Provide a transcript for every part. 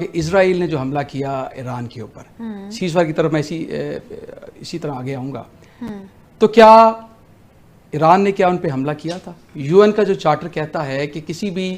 Israel ने जो हमला किया ईरान के ऊपर, सीज़फायर की तरफ मैं इसी तरह आगे आऊँगा। तो क्या ईरान ने क्या उन पे हमला किया था? यूएन का जो चार्टर कहता है कि किसी भी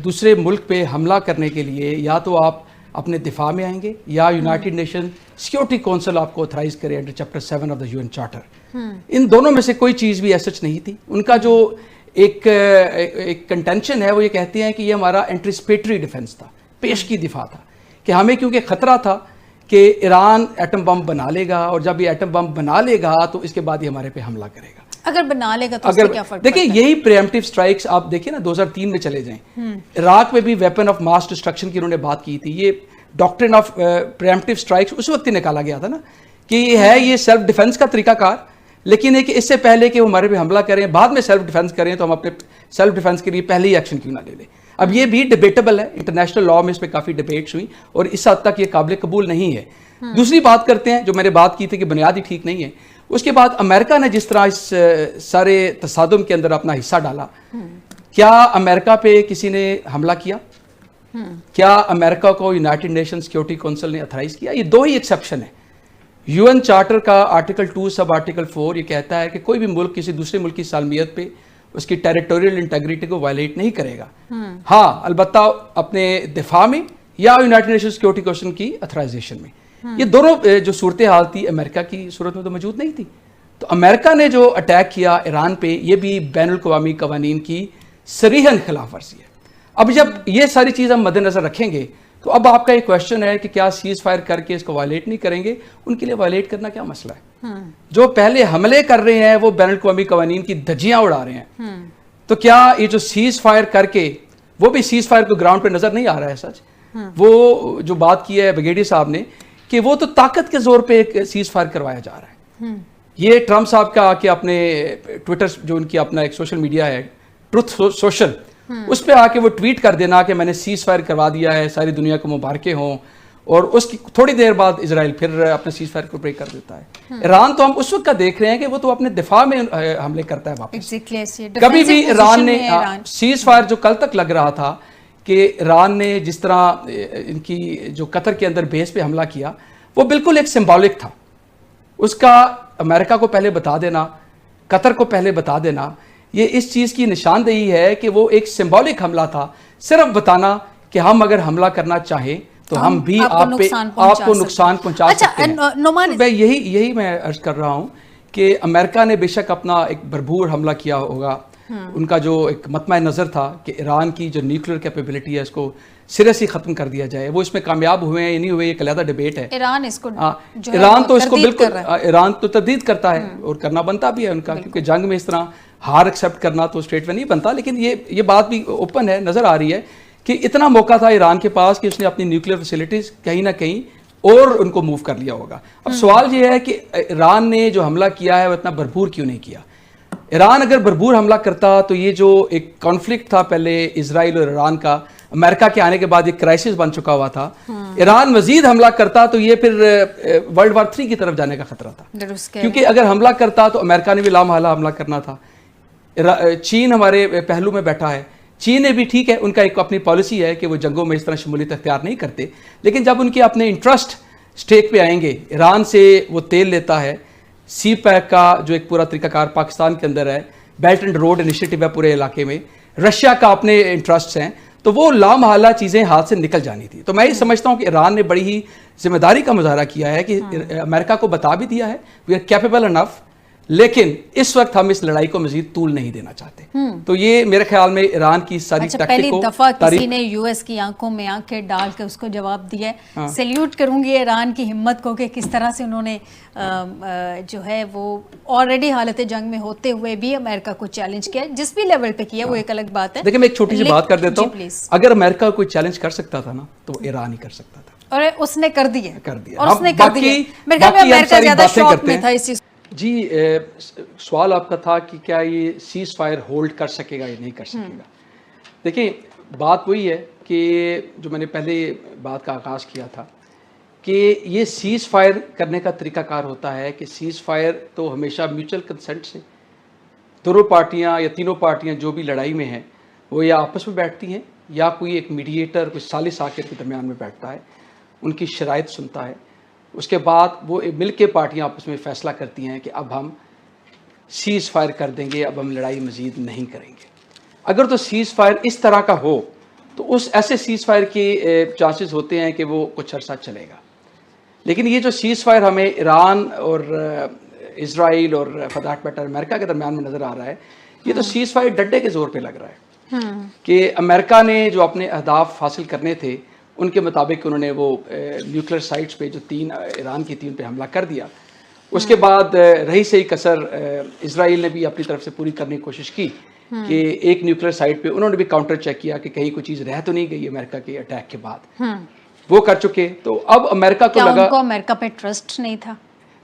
दूसरे मुल्क पे हमला करने के लिए या तो आप अपने दिफा में आएंगे या यूनाइटेड नेशन सिक्योरिटी काउंसिल आपको ऑथराइज करे under chapter 7 of the UN charter. इन दोनों में से कोई चीज़ भी सच नहीं थी। उनका जो एक कंटेंशन है वो ये कहते हैं कि ये हमारा एंटिसिपेटरी डिफेंस था, पेश की दिफा था, कि हमें क्योंकि ख़तरा था कि ईरान एटम बम बना लेगा और जब ये एटम बम बना लेगा तो इसके बाद ये हमारे पे हमला करेगा। अगर बना लेगा तो अगर क्या फर्क देखिए, यही प्रीएम्प्टिव स्ट्राइक्स आप देखिए ना 2003 में चले जाएं, इराक में भी वेपन ऑफ मास डिस्ट्रक्शन की उन्होंने बात की थी। ये डॉक्ट्रिन ऑफ प्रीएम्प्टिव स्ट्राइक्स उस वक्त ही निकाला गया था ना कि ये सेल्फ डिफेंस का तरीकाकार, लेकिन है कि इससे पहले कि वो हमारे पे हमला करें, बाद में सेल्फ डिफेंस करें, तो हम अपने सेल्फ डिफेंस के लिए पहले ही एक्शन क्यों ना ले लें। अब ये भी डिबेटेबल है, इंटरनेशनल लॉ में इस पर काफ़ी डिबेट्स हुई और इस हद तक ये काबिल कबूल नहीं है। दूसरी बात करते हैं जो मैंने बात की थी कि बुनियादी ठीक नहीं है। उसके बाद अमेरिका ने जिस तरह इस सारे तसादुम के अंदर अपना हिस्सा डाला, क्या अमेरिका पे किसी ने हमला किया? क्या अमेरिका को यूनाइटेड नेशन सिक्योरिटी काउंसिल ने अथराइज किया? ये दो ही एक्सेप्शन है। यूएन चार्टर का आर्टिकल 2 सब आर्टिकल 4 ये कहता है कि कोई भी मुल्क किसी दूसरे मुल्क की सालमियत पे उसकी टेरिटोरियल इंटेग्रिटी को वायलेट नहीं करेगा। हाँ, अलबत्ता अपने दिफा में या यूनाइटेड नेशन सिक्योरिटी काउंसिल की अथराइजेशन में। ये दोनों जो सूरत हाल थी अमेरिका की सूरत में तो मौजूद नहीं थी। तो अमेरिका ने जो अटैक किया ईरान पे, ये भी बैनुल अक़वामी कवानीन की सरीहन खिलाफ वर्जी है। अब जब ये सारी चीज़ हम मद्देनजर रखेंगे तो अब आपका एक क्वेश्चन है कि क्या सीज फायर करके इसको वायलेट नहीं करेंगे? उनके लिए वायलेट करना क्या मसला है? जो पहले हमले कर रहे हैं वो बैनुल अक़वामी कवानीन की धज्जियां उड़ा रहे हैं, तो क्या ये जो सीज फायर करके, वो भी सीज फायर को ग्राउंड पे नजर नहीं आ रहा है सच? वो जो बात की है ब्रिगेडियर साहब ने कि वो तो ताकत के जोर पे एक सीज फायर करवाया जा रहा है। ये ट्रम्प साहब का आके अपने ट्विटर, जो उनकी अपना एक सोशल मीडिया है ट्रुथ सोशल, उस पर आके वो ट्वीट कर देना कि मैंने सीज फायर करवा दिया है, सारी दुनिया को मुबारकें हों, और उसकी थोड़ी देर बाद इजराइल फिर अपने सीज फायर को ब्रेक कर देता है। ईरान तो हम उस वक्त का देख रहे हैं कि वो तो अपने दिफा में हमले करता है वापस। कभी भी ईरान ने सीज फायर जो कल तक लग रहा था कि ईरान ने जिस तरह इनकी जो कतर के अंदर बेस पे हमला किया, वो बिल्कुल एक सिंबॉलिक था। उसका अमेरिका को पहले बता देना, कतर को पहले बता देना, ये इस चीज़ की निशानदेही है कि वो एक सिंबॉलिक हमला था। सिर्फ बताना कि हम अगर हमला करना चाहें तो हम भी आपको नुकसान पहुंचा सकते हैं। मैं यही मैं अर्ज कर रहा हूं कि अमेरिका ने बेशक अपना एक भरपूर हमला किया होगा। उनका जो एक मतमा नज़र था कि ईरान की जो न्यूक्लियर कैपेबिलिटी है उसको सिरे से ख़त्म कर दिया जाए, वो इसमें कामयाब हुए हैं या नहीं हुए, एक अलग डिबेट है। ईरान तो इसको बिल्कुल, ईरान तो तरदीद करता है और करना बनता भी है उनका, क्योंकि जंग में इस तरह हार एक्सेप्ट करना तो स्ट्रेट में नहीं बनता। लेकिन ये बात भी ओपन है, नज़र आ रही है कि इतना मौका था ईरान के पास कि उसने अपनी न्यूक्लियर फैसिलिटीज़ कहीं ना कहीं और उनको मूव कर लिया होगा। अब सवाल ये है कि ईरान ने जो हमला किया है वो इतना भरपूर क्यों नहीं किया? ईरान अगर भरपूर हमला करता तो ये जो एक कॉन्फ्लिक्ट था पहले इजराइल और ईरान का, अमेरिका के आने के बाद एक क्राइसिस बन चुका हुआ था। ईरान मजीद हमला करता तो ये फिर वर्ल्ड वार 3 की तरफ जाने का खतरा था, क्योंकि अगर हमला करता तो अमेरिका ने भी लामहला हमला करना था। चीन हमारे पहलू में बैठा है, चीन ने भी, ठीक है, उनका एक अपनी पॉलिसी है कि वो जंगों में इस तरह शमूलियत अख्तियार नहीं करते, लेकिन जब उनके अपने इंटरेस्ट स्टेक पे आएंगे, ईरान से वो तेल लेता है, सी पैक का जो एक पूरा तरीकाकार पाकिस्तान के अंदर है, बेल्ट एंड रोड इनिशिएटिव है पूरे इलाके में, रशिया का अपने इंटरेस्ट हैं, तो वो लामहला चीज़ें हाथ से निकल जानी थी। तो मैं ये समझता हूँ कि ईरान ने बड़ी ही जिम्मेदारी का मुजाहरा किया है कि अमेरिका को बता भी दिया है वी आर कैपेबल इनफ, लेकिन इस वक्त हम इस लड़ाई को मजीद तूल नहीं देना चाहते। तो ये मेरे ख्याल में ईरान की सारी पहली दफा किसी ने यूएस की आंखों में आंखें डाल के उसको जवाब दिया है। सैल्यूट करूंगी ईरान की हिम्मत को कि किस तरह से उन्होंने जो है वो ऑलरेडी हालत जंग में होते हुए भी अमेरिका को चैलेंज किया, जिस भी लेवल पे किया वो एक अलग बात है। देखिए, मैं एक छोटी सी बात कर देता हूँ, अगर अमेरिका कोई चैलेंज कर सकता था ना तो ईरान ही कर सकता था, और उसने कर दिया और उसने कर दिया। मेरे ख्याल में अमेरिका ज्यादा शॉक में था इस चीज। जी, सवाल आपका था कि क्या ये सीज फायर होल्ड कर सकेगा या नहीं कर सकेगा। देखिए, बात वही है कि जो मैंने पहले बात का आगाज़ किया था कि ये सीज फायर करने का तरीकाकार होता है कि सीज फायर तो हमेशा म्यूचुअल कंसेंट से दोनों पार्टियां या तीनों पार्टियां जो भी लड़ाई में हैं वो या आपस में बैठती हैं या कोई एक मीडिएटर, कोई सालिस आकर के दरमियान में बैठता है, उनकी शराइत सुनता है, उसके बाद वो मिल के पार्टियाँ आपस में फ़ैसला करती हैं कि अब हम सीज़ फायर कर देंगे, अब हम लड़ाई मज़ीद नहीं करेंगे। अगर तो सीज़ फायर इस तरह का हो तो उस ऐसे सीज़ फायर के चांसेस होते हैं कि वो कुछ अर्सा चलेगा। लेकिन ये जो सीज़ फायर हमें ईरान और इजराइल और फॉर दैट मैटर अमेरिका के दरमियान में नज़र आ रहा है, ये तो सीज़ फायर डंडे के ज़ोर पे लग रहा है कि अमेरिका ने जो अपने अहदाफ हासिल करने थे उनके मुताबिक उन्होंने वो न्यूक्लियर साइट्स पे जो 3 ईरान की 3 पे हमला कर दिया। उसके बाद रही सही कसर इजराइल ने भी अपनी तरफ से पूरी करने की कोशिश की कि एक न्यूक्लियर साइट पे उन्होंने भी काउंटर चेक किया कि कहीं कोई चीज़ रह तो नहीं गई अमेरिका के अटैक के बाद। वो कर चुके। तो अब अमेरिका को लगा उनको अमेरिका पे ट्रस्ट नहीं था।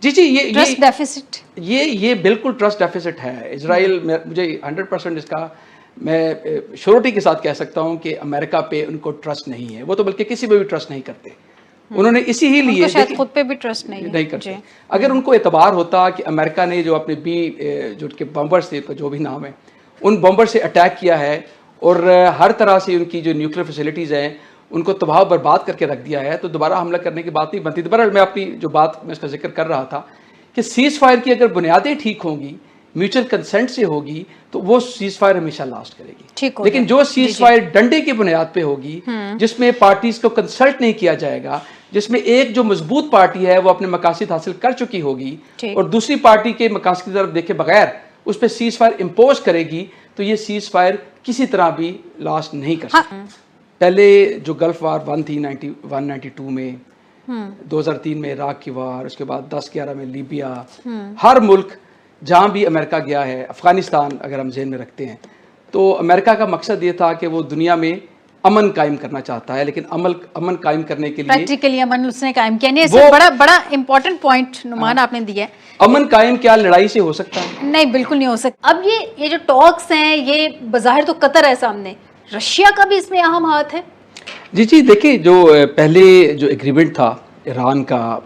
जी ये ट्रस्ट डेफिसिट, ये बिल्कुल ट्रस्ट डेफिसिट है। इजराइल मुझे 100% इसका मैं श्योरिटी के साथ कह सकता हूं कि अमेरिका पे उनको ट्रस्ट नहीं है। वो तो बल्कि किसी पे भी ट्रस्ट नहीं करते। उन्होंने इसी ही लिए शायद खुद पे भी ट्रस्ट नहीं करते। अगर उनको एतबार होता कि अमेरिका ने जो अपने जो उनके बम्बर्स थे, जो भी नाम है, उन बम्बर से अटैक किया है और हर तरह से उनकी जो न्यूक्लियर फैसिलिटीज़ हैं उनको तबाह बर्बाद करके रख दिया है, तो दोबारा हमला करने की बात नहीं बनती। दोबारा मैं अपनी जो बात मैं इसका जिक्र कर रहा था कि सीज़ फायर की अगर बुनियादें ठीक होंगी, म्यूचुअल कंसेंट से होगी, तो वो सीज़ फायर हमेशा लास्ट करेगी। लेकिन जो सीज़ फायर डंडे की बुनियाद पे होगी, जिसमें पार्टीज को कंसल्ट नहीं किया जाएगा, जिसमें एक जो मजबूत पार्टी है वो अपने मकासद हासिल कर चुकी होगी और दूसरी पार्टी के मकासद की तरफ देखे बगैर उस पर सीज़ फायर इम्पोज करेगी, तो ये सीज़ फायर किसी तरह भी लास्ट नहीं कर सकती। पहले जो गल्फ वार 1 थी 91-92 में, 2003 में इराक की वार, उसके बाद 10-11 में लीबिया, हर मुल्क जहाँ भी अमेरिका गया है, अफगानिस्तान अगर हम जहन में रखते हैं, तो अमेरिका का मकसद ये था कि वो दुनिया में अमन कायम करना चाहता है। लेकिन अमन कायम करने के लिए प्रैक्टिकली अमन उसने कायम किया नहीं। वो बड़ा इंपॉर्टेंट पॉइंट नुमान आपने दिया है। अमन कायम क्या लड़ाई से हो सकता है? नहीं, बिल्कुल नहीं हो सकता। अब ये जो टॉक्स हैं, ये बज़ाहिर तो कतर है सामने, रशिया का भी इसमें अहम हाथ है। जी देखिए, जो पहले जो एग्रीमेंट था ईरान का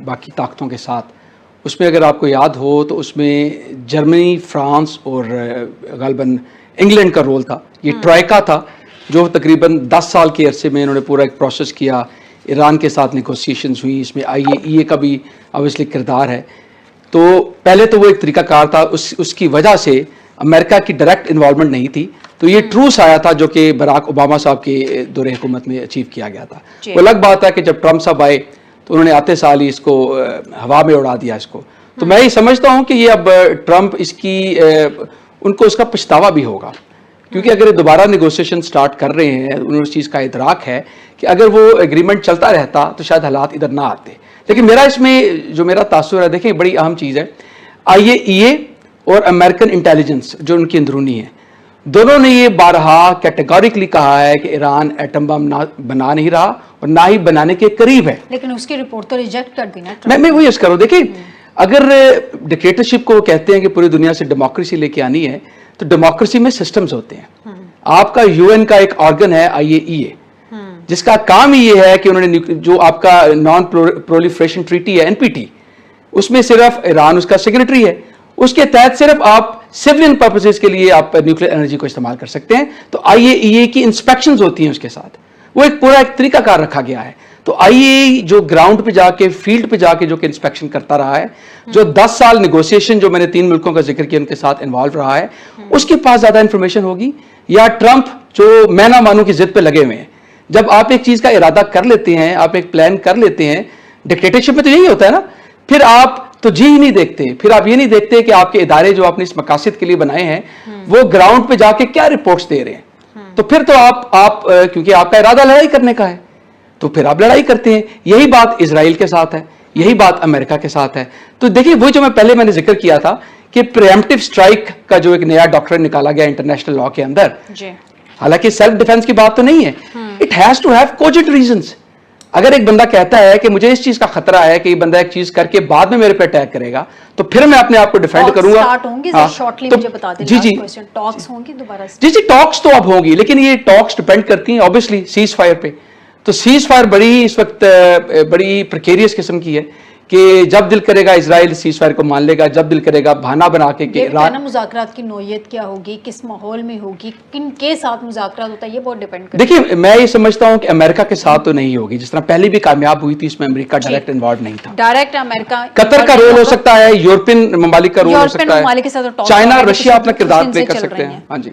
बाकी ताकतों के साथ, उसमें अगर आपको याद हो तो उसमें जर्मनी, फ्रांस और गालिबन इंग्लैंड का रोल था। ये ट्राइका था जो तकरीबन 10 साल के अरसे में इन्होंने पूरा एक प्रोसेस किया। ईरान के साथ नेगोशिएशंस हुई, इसमें IAEA का भी ऑब्वियसली किरदार है। तो पहले तो वो एक तरीकाकार था, उसकी वजह से अमेरिका की डायरेक्ट इन्वॉल्वमेंट नहीं थी। तो ये ट्रूस आया था जो कि बराक ओबामा साहब के दौरे हुकूमत में अचीव किया गया था। वो अलग बात है कि जब ट्रम्प साहब आए तो उन्होंने आते साल ही इसको हवा में उड़ा दिया इसको। तो मैं ये समझता हूँ कि ये अब ट्रम्प उनको उसका पछतावा भी होगा, क्योंकि अगर दोबारा नेगोशिएशन स्टार्ट कर रहे हैं, उन्हें उस चीज़ का इदराक है कि अगर वो एग्रीमेंट चलता रहता तो शायद हालात इधर ना आते। लेकिन मेरा इसमें जो मेरा तासुर है, देखें बड़ी अहम चीज़ है, IAEA और अमेरिकन इंटेलिजेंस जो उनकी अंदरूनी है, दोनों ने ये बारहा कैटेगोरिकली कहा है कि ईरान एटम बम बना नहीं रहा और ना ही बनाने के करीब है। लेकिन उसकी रिपोर्ट तो रिजेक्ट कर दी ना। मैं वही करूँ। देखिए, अगर डिक्टेटरशिप को कहते हैं कि पूरी दुनिया से डेमोक्रेसी लेके आनी है, तो डेमोक्रेसी में सिस्टम्स होते हैं। आपका UN का एक ऑर्गन है IAEA, जिसका काम ये है कि उन्होंने जो आपका नॉन प्रोलिफरेशन ट्रीटी है NPT, उसमें सिर्फ ईरान उसका सेक्रेटरी है, उसके तहत सिर्फ आप सिविलियन पर्पसेस के लिए आप न्यूक्लियर एनर्जी को इस्तेमाल कर सकते हैं। तो IAEA की इंस्पेक्शंस होती हैं उसके साथ, वो एक पूरा एक तरीकाकार रखा गया है। तो IAEA जो ग्राउंड पे जाके, फील्ड पे जाके जो कि इंस्पेक्शन करता रहा है, जो 10 साल नेगोशिएशन जो मैंने 3 मुल्कों का जिक्र किया उनके साथ इन्वॉल्व रहा है, उसके पास ज्यादा इंफॉर्मेशन होगी, या ट्रंप जो मैं ना मानू की जिद पे लगे हुए हैं। जब आप एक चीज का इरादा कर लेते हैं, आप एक प्लान कर लेते हैं, डिक्टेटरशिप में तो यही होता है ना, फिर आप तो जी ही नहीं देखते, फिर आप ये नहीं देखते कि आपके इदारे जो आपने इस मकासद के लिए बनाए हैं वो ग्राउंड पे जाके क्या रिपोर्ट्स दे रहे हैं। तो फिर तो आप क्योंकि आपका इरादा लड़ाई करने का है, तो फिर आप लड़ाई करते हैं। यही बात इजराइल के साथ है, यही बात अमेरिका के साथ है। तो देखिए, वो जो मैंने जिक्र किया था कि प्रीएम्प्टिव स्ट्राइक का जो एक नया डॉक्ट्रिन निकाला गया इंटरनेशनल लॉ के अंदर, हालांकि सेल्फ डिफेंस की बात तो नहीं है, it has to have cogent reasons. अगर एक बंदा कहता है कि मुझे इस चीज का खतरा है कि ये बंदा एक चीज करके बाद में मेरे पे अटैक करेगा, तो फिर मैं अपने आप को डिफेंड करूंगा। जी टॉक्स तो अब होंगी, लेकिन ये टॉक्स डिपेंड करती हैं ऑब्वियसली सीज फायर पे। तो सीज फायर बड़ी इस वक्त बड़ी प्रिकेरियस किस्म की है। कि जब दिल करेगा इजराइल सीज फायर को मान लेगा, जब दिल करेगा बहाना बना के कि ईरान। मुज़ाकरात की नौयत क्या होगी, किस माहौल में होगी, किन के साथ मुज़ाकरात होता है, ये बहुत डिपेंड करता है। देखिए मैं ये समझता हूँ कि अमेरिका के साथ तो नहीं होगी, जिस तरह पहले भी कामयाब हुई थी, इसमें अमेरिका डायरेक्ट इन्वॉल्व नहीं था। डायरेक्ट अमेरिका, कतर का रोल हो सकता है, यूरोपियन ममालिक का रोल हो सकता है, चाइना रशिया अपना किरदार प्ले कर सकते हैं। हाँ जी।